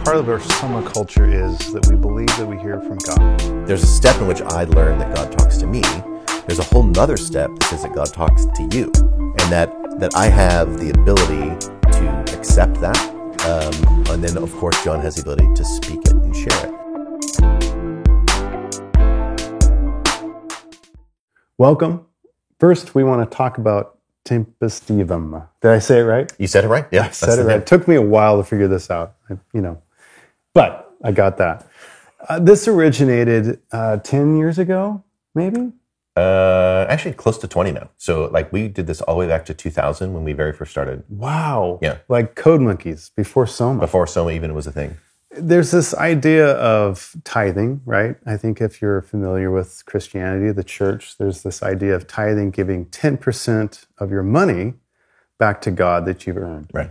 Part of our Soma culture is that we believe that we hear from God. There's a step in which I learn that God talks to me. There's a whole nother step that says that God talks to you, and that I have the ability to accept that. And then, of course, John has the ability to speak it and share it. Welcome. First, we want to talk about Tempus Divum. Did I say it right? You said it right? Yeah, I said it right. It took me a while to figure this out, but I got that. This originated 10 years ago, maybe? Actually, close to 20 now. So, we did this all the way back to 2000 when we very first started. Wow. Yeah. Like Code Monkeys, before Soma. Before Soma even was a thing. There's this idea of tithing, right? I think if you're familiar with Christianity, the church, there's this idea of tithing, giving 10% of your money back to God that you've earned. Right.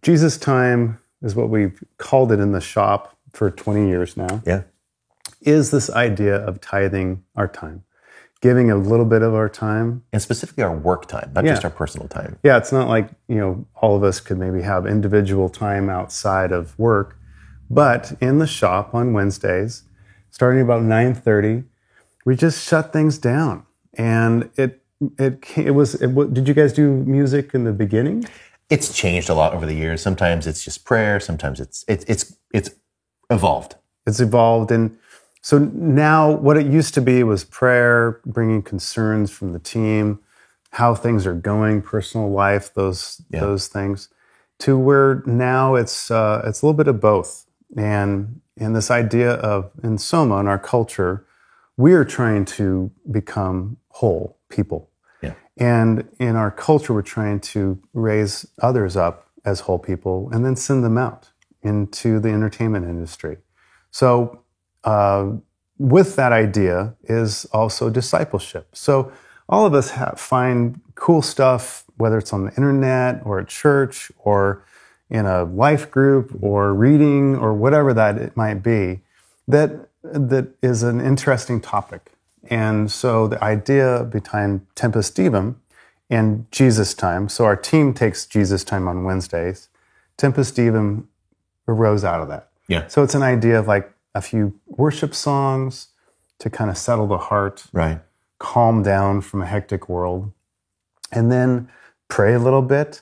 Jesus time is what we've called it in the shop for 20 years now. Yeah. Is this idea of tithing our time, giving a little bit of our time. And specifically our work time, not just our personal time. Yeah, it's not like, all of us could maybe have individual time outside of work, but in the shop on Wednesdays, starting about 9:30, we just shut things down. And it was, did you guys do music in the beginning? It's changed a lot over the years. Sometimes it's just prayer. Sometimes it's evolved. It's evolved. And so now what it used to be was prayer, bringing concerns from the team, how things are going, personal life, those things, to where now it's a little bit of both. And this idea of, in Soma, in our culture, we are trying to become whole people. Yeah. And in our culture, we're trying to raise others up as whole people and then send them out into the entertainment industry. So with that idea is also discipleship. So all of us find cool stuff, whether it's on the internet or at church or in a life group or reading or whatever that it might be, that is an interesting topic. And so the idea behind Tempus Divum and Jesus time, so our team takes Jesus time on Wednesdays, Tempus Divum arose out of that. Yeah. So it's an idea of a few worship songs to kind of settle the heart, right? Calm down from a hectic world, and then pray a little bit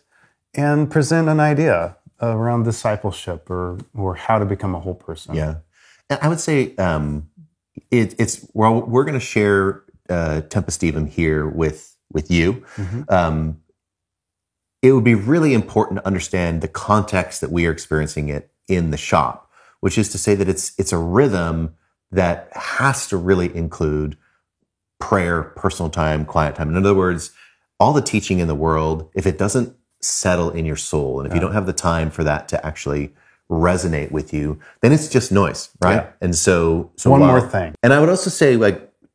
and present an idea around discipleship or how to become a whole person. Yeah. And I would say we're going to share Tempus Divum here with you. Mm-hmm. It would be really important to understand the context that we are experiencing it in the shop, which is to say that it's a rhythm that has to really include prayer, personal time, quiet time. In other words, all the teaching in the world, if it doesn't settle in your soul, and if you don't have the time for that to actually resonate with you, then it's just noise, right? Yeah. And so one more thing. And I would also say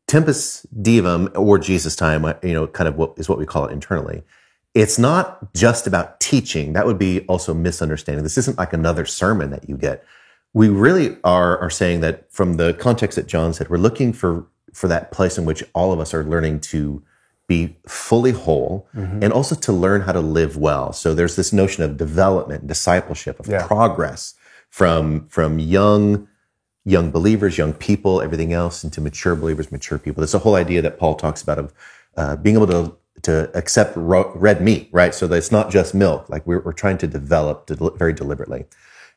Tempus Divum or Jesus time, kind of what we call it internally. It's not just about teaching. That would be also misunderstanding. This isn't like another sermon that you get. We really are saying that from the context that John said, we're looking for that place in which all of us are learning to be fully whole, mm-hmm. and also to learn how to live well. So there's this notion of development, discipleship, of progress from young believers, young people, everything else, into mature believers, mature people. There's a whole idea that Paul talks about of being able to accept red meat, right? So that it's not just milk. We're trying to develop very deliberately.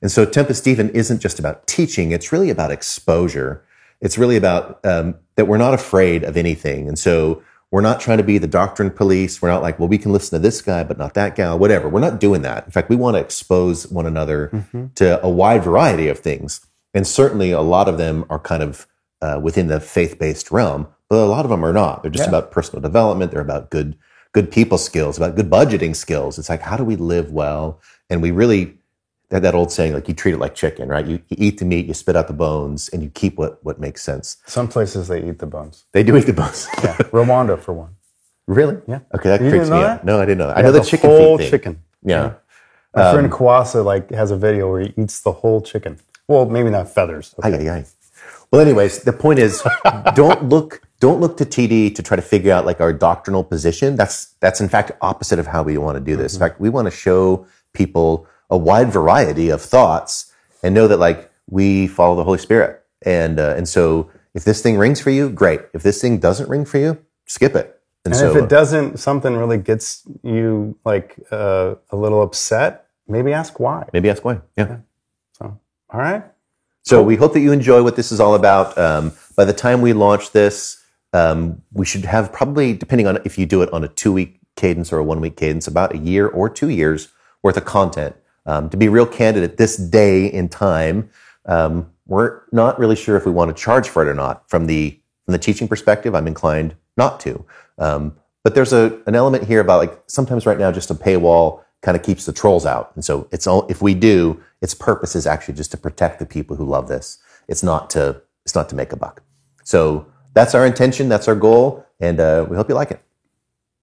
And so Tempus Divum isn't just about teaching. It's really about exposure. It's really about that we're not afraid of anything. And so we're not trying to be the doctrine police. We're not we can listen to this guy, but not that gal, whatever. We're not doing that. In fact, we want to expose one another mm-hmm. to a wide variety of things. And certainly a lot of them are kind of within the faith-based realm, but a lot of them are not. They're just about personal development. They're about good people skills, about good budgeting skills. It's how do we live well? And we really, that old saying, you treat it like chicken, right? You eat the meat, you spit out the bones, and you keep what makes sense. Some places they eat the bones. They do eat the bones. Yeah. Rwanda, for one. Really? Yeah. Okay, that freaks me out. No, I didn't know that. I know the chicken whole feet thing. Chicken. Yeah. My friend Kawasa has a video where he eats the whole chicken. Well, maybe not feathers. Okay. Aye. Well, anyways, the point is, don't look to TD to try to figure out our doctrinal position. That's in fact opposite of how we want to do this. Mm-hmm. In fact, we want to show people a wide variety of thoughts and know that like we follow the Holy Spirit. And so if this thing rings for you, great. If this thing doesn't ring for you, skip it. And so, if it doesn't, something really gets you like a little upset, maybe ask why. Yeah. So, all right. So we hope that you enjoy what this is all about. By the time we launch this, we should have probably, depending on if you do it on a 2-week cadence or a 1-week cadence, about a year or 2 years worth of content. To be real candid, at this day in time, we're not really sure if we want to charge for it or not. From the teaching perspective, I'm inclined not to. But there's an element here about like sometimes right now just a paywall kind of keeps the trolls out. And so if we do, its purpose is actually just to protect the people who love this. It's not to make a buck. So that's our intention. That's our goal. And we hope you like it.